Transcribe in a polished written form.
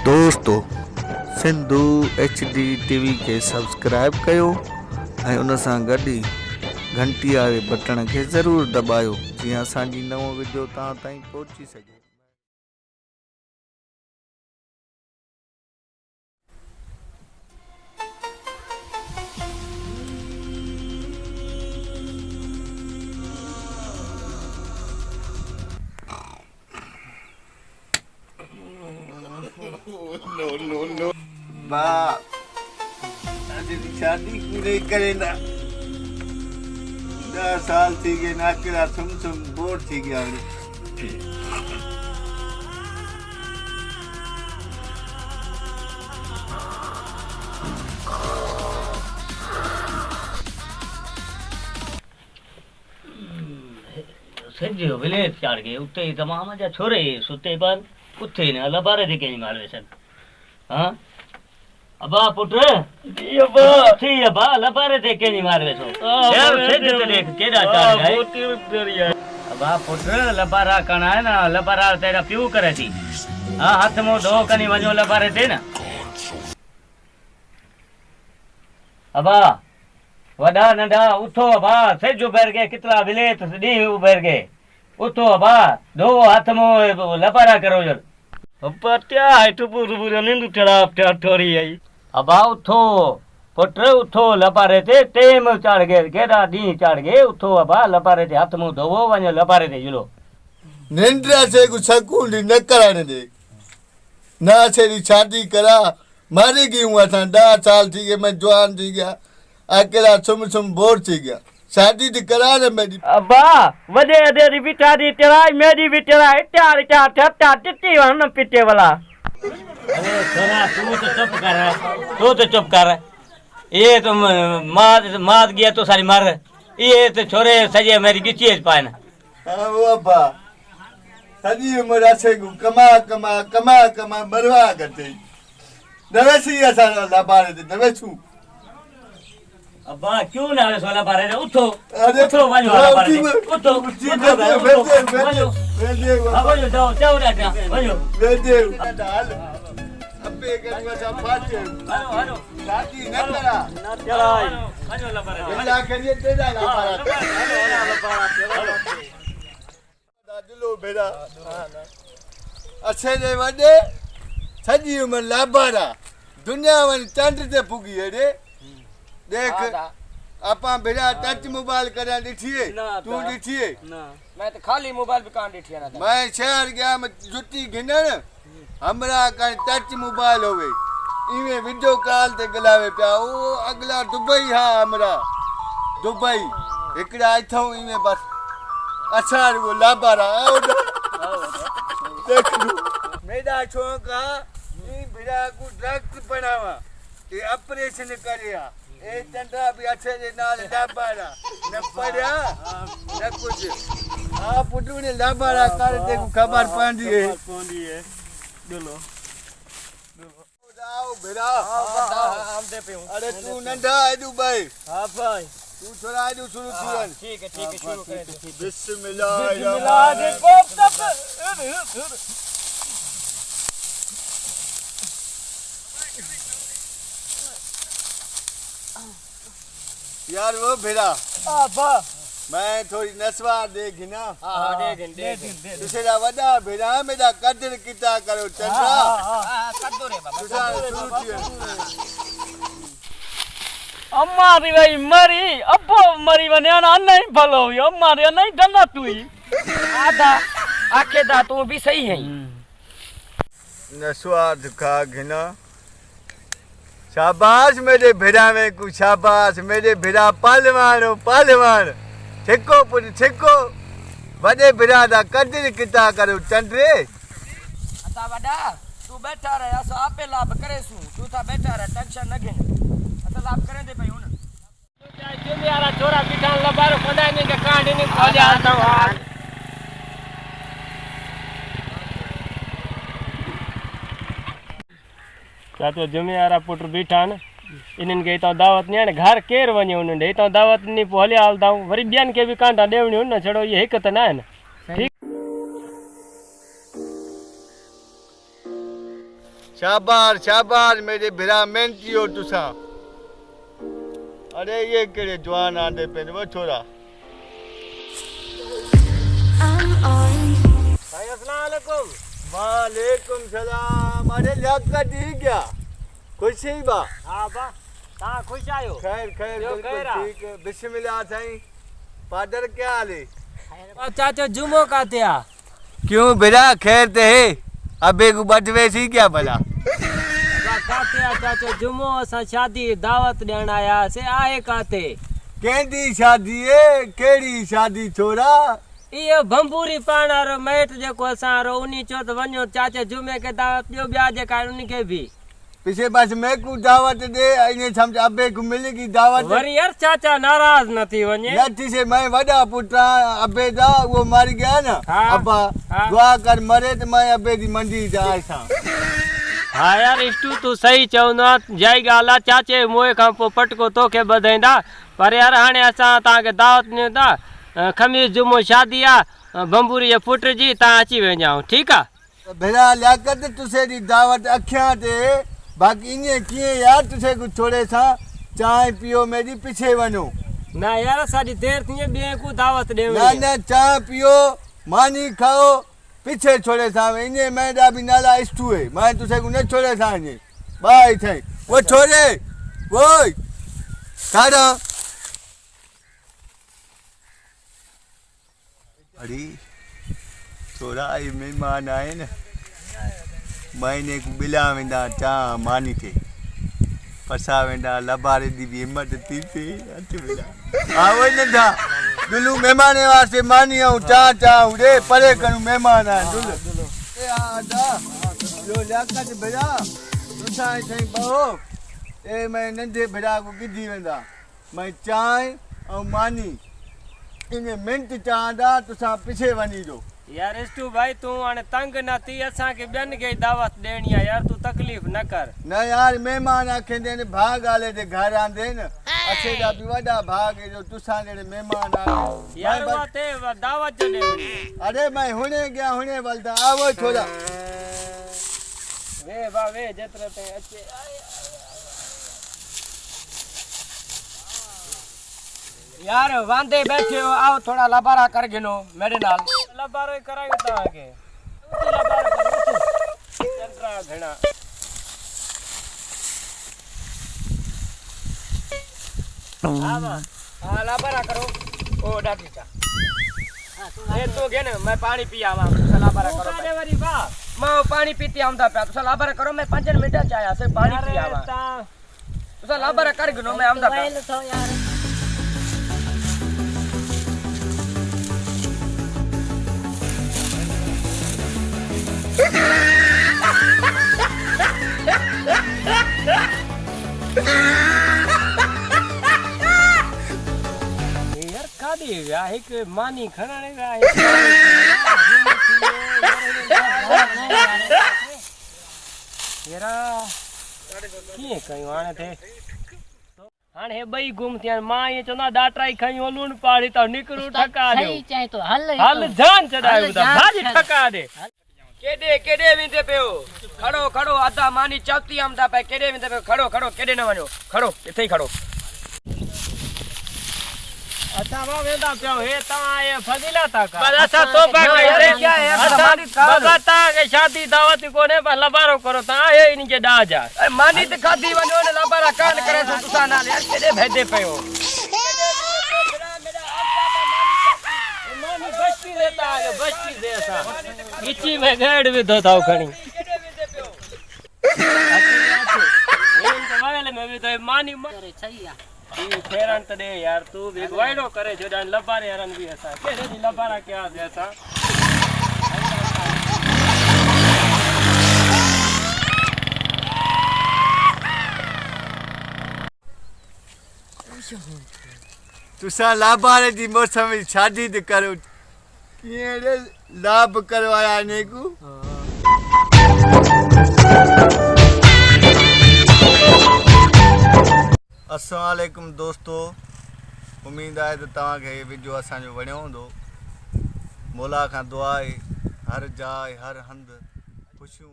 दोस्तों Sindhu HD TV के subscribe कयो ऐं उन सां गॾु ई घंटी वारे बटण खे ज़रूरु दॿायो जीअं असांजी नओं वीडियो तव्हां ताईं पहुची सघे। No. बाप शादी पूरी करे ना 10 साल थी गए ना करा सुम बोर थी गया। सज्जो विलेज चढ़ गए उत्ते ही तमाम जा छोरे सुते पर कुत्ते ने लबारे दे के मारवे सन। हां अबा पुत्र जी अबा थी अबा लबारे दे के मारवे सो यार सज्जो ते देख केड़ा चढ़ गए मोती डरिया। अबा पुत्र लबारा कणा है ना लबारा तेरा प्यू करे थी। हां हाथ मो धो कनी वजो लबारे दे ना। अबा वडा नंढा उठो अबा सज्जो बैर गए कितला विलेज दी उबर गए उठो अबा दो हाथ मो लबारा करो जर अब्बा क्या है टुपुर नींद चढ़ा ठोरी आई। अबा उठो पुत्र उठो लबारे ते टेम चढ़ गए केड़ा दी चढ़ गए उठो अबा लबारे ते हाथ मुंह धोवो वने लबारे ते जुलो निंद्रा से कुछ सकून न कराने दे ना से शादी करा मारे गई हूं असा 10 साल थी गए मैं जवान थी गया अकेला सुम बोर थी गया शादी तो करा ने मेरी। अबा वडे अदेरी बिचारी तेराई मेरी भी तेराई चार ठट्टा टिट्टी वन पिटे वाला। अरे छोरा तू तो चुप कर ये तो मार गया तो सारी मर ये तो छोरे सजे मेरी गिची पाए ना। हां वो अब्बा सजी उम्र से कमा मरवा करते नवेसी असा लबारे दे नवेसू। अब्बा क्यों ना वे सोला बारे उठो उठो वाजो वाला बारे उठो वाजो वाजो जाओ राजा वाजो वेदे डाल अबे गंगा सा फाटे हालो शादी न करा वाजो ला बारे अल्लाह करिए तेरा ला बारा हालो दादलो बेड़ा अच्छे ने वडे सजी उम्र लाबारा दुनिया वन चंद ते पुगी है रे देख आपा बेड़ा टच मोबाइल करा दिखिए तू दिखिए ना मैं तो खाली मोबाइल पे कान दिखिए ना मैं शहर गया मैं जुटी गिनन हमरा का टच मोबाइल होवे इवे वीडियो कॉल ते गलावे पिया ओ अगला दुबई हा हमरा दुबई एकड़ा आथो इवे बस अच्छा वो लाबारा आओ देख मेरा छोका ई बेड़ा को ड्रग्स बनावा ये ऑपरेशन करिया ए चंद्रा भी अच्छे दे नाल लाबारा न पड़ा न कुछ आ पुटू ने लाबारा कर दे को खबर पांदी है बोलो आओ बेरा हम दे पे हूं। अरे तू नंढा है दुबई। हां भाई तू थोड़ा आजू शुरू किया ठीक है शुरू करें बिस्मिल्लाह यार वो भेड़ा अब्बा मैं थोड़ी नस्वा देखी ना। हां दे दूसरा वड़ा भेड़ा मेरा कदर किता करो चंद्रा कद्दो रे बाबा शुरू किया। अम्मा री भाई मरी अब्बो मरी वने ना नहीं भलो अम्मा रे नहीं डना तू आधा आखे दा तू भी सही है नस्वा दिखा घिना शाबाश मेरे भेड़ा में कुछ शाबाश मेरे भेड़ा पहलवान ठेको पुट ठेको वडे भेड़ा दा कदर किता करो चंद्रे। अता वडा तू बैठा रहे असो आपे लाभ करे सु तू था बैठा रहे टेंशन न घेन अता लाभ करे दे भाई हुन जो यारा छोरा बिठान लबारो कोदा ने के कांड ने आ जाता क्या तो जुमेवारा पुट बीठा न इन्हनि खे हितां दावत ॾियण घर केरु वञे उन्हनि ॾे हितां दावत ॾिनी पोइ हलिया हलंदाऊं वरी ॿियनि खे बि कांटा ॾेवणियूं न छड़ो इहे हिकु त न आहिनि। शाबाश शाबाश मेरे भिरा मेहनती हो तुसा। अरे ये केड़े जवान आंदे पे वो छोरा। भाई अस्सलाम वालेकुम। वालेकुम सलाम। अरे लियाकत ही क्या खुशी बा। हाँ बा ता खुश आयो। खैर खैर जो बिल्कुल खैर आ। ठीक। बिस्मिल्लाह साईं। पादर क्या हाल है? चाचा जुमो का त्या क्यों बेटा खैर ते है? अबे को बटवे सी क्या भला? काते चाचा जुमो असा शादी दावत देण आया से आए काते। केंदी शादी है? केड़ी शादी छोरा? ये भंबूरी पाणारो मैट जेको असा रो उनी चो त वञो चाचा जुमे के दावत दियो ब्या जे का उनी के भी पीछे बस मैं को दावत दे इने समझ अबे को मिलेगी दावत। वरी यार चाचा नाराज न थी वञे। नथी से मैं वडा पुत्रा अबे दा वो मर गया ना। हाँ, अब्बा हाँ। दुआ कर मरे तो मैं अबे दी मंडी जा सा। हाँ यार इष्टू तू सही चवंदा जय ॻाल्हि चाचे मोए खां पोइ पटको तोखे ॿधाईंदा पर यार हाणे असां तव्हांखे दावत ॾियूं था खमीस जुमो शादी आहे बंबूरी जे पुट जी तव्हां अची वञो ठीकु आहे। भेड़ा लियाकत तुसे दी दावत अखियां ते बाकी इने किए यार तुसे को छोड़े सा चाय पियो मेरी पीछे वनो। ना यार असांजी देर थी ॿिए को दावत ॾियूं ना ना चाय पियो मानी खाओ पीछे छोड़े सा इने मैडा भी नाला इष्टू है मैं तुसे को न छोड़े सा इने बाय थे वो छोरे वो खाड़ा। अरे छोरा ये मेहमान आए ना मैंने को बिला वेंदा चा मानी थे फसा वेंदा लबारे दी भी हिम्मत थी थे अच वेंदा आवो न था दुलू मेहमान वास्ते मानी आऊं चा चा रे परे करू मेहमान आ दुल ए आ दा जो लियाकत बेड़ा तुसा सही बहु ए मैं नंढे बेड़ा को गिदी वेंदा मैं चाय और मानी इने मिनट चांदा तुसा पीछे वनी जो। यार इष्टू भाई तू हाणे तंग न थी असांखे ॿियनि खे दावत ॾियणी आहे यार तू तकलीफ़ न कर। न यार मेहमान आखेंदे ने भाग आले दे घर आंदे न अच्छे दा भी वडा भाग है जो तुसा जेड़े मेहमान आ यार वाते दावत जो ॾियणी। अरे मैं हुने गया हुने वलदा आवो छोरा वे बा वे जेतरे ते अचे यार वांदे बैठे हो आओ थोड़ा लबारा कर गिनो मेरे नाल। लबारो ही करायो तव्हांखे लबारो कर चंद्रा भेणा हाँ लबारा करो ओ डाकी चा ए तू गे न मैं पानी पी आवा लबारा करो काने वरी बा मैं पानी पीती आंदा पे तुसा लबारा करो मैं 5 मिनट चाया से पानी पी आवा तुसा लबारा कर गिनो मैं आंदा पे। यार कादी व्या एक मानी खणाने व्या यारा कीअं कयूं हाणे थे हाणे हे ॿई गुम थिया मां इएं चवंदा ॾाटरा ई खयूं लूण पाड़ी त निकरूं ठका ॾियो चाहे तो हल हल जान चढ़ायो त भाजी ठका ॾे केडे केडे विंदे पियो खड़ो खड़ो आधा मानी चवती आमदा पे केडे विंदे पियो खड़ो खड़ो केडे न वणो खड़ो इथे ही खड़ो। अच्छा वो वेंदा पियो हे तव्हां ये फजीला था का बस असां तोबा करे क्या है असां मानी खा बाबा तव्हांखे शादी दावत कोन्हे पर लबारो करो तव्हां हे इन जे ॾा जा मानी त खाधी वणो न लबारा कान करे तो तुसा नाल यार केडे भेदे पियो मानी बस्ती देता है बस्ती दे सा इची में गेड़ विधो था खणी इन के वाले में भी तो मानी करे सही है ई फेरन त दे यार तू भी वाइडो करे जो डान लबारे हरन भी असा केरे दी लबारा क्या दे असा तुसा लाभारे दी मौसम में शादी ते करो किए रे लाभ करवाया ने को। अस्सलाम वालेकुम दोस्तों उम्मीद है तो तव्हांखे वीडियो असांजो वणियो हूंदो। मौला खां दुआ आहे हर जाइ हर हंधि ख़ुशियूं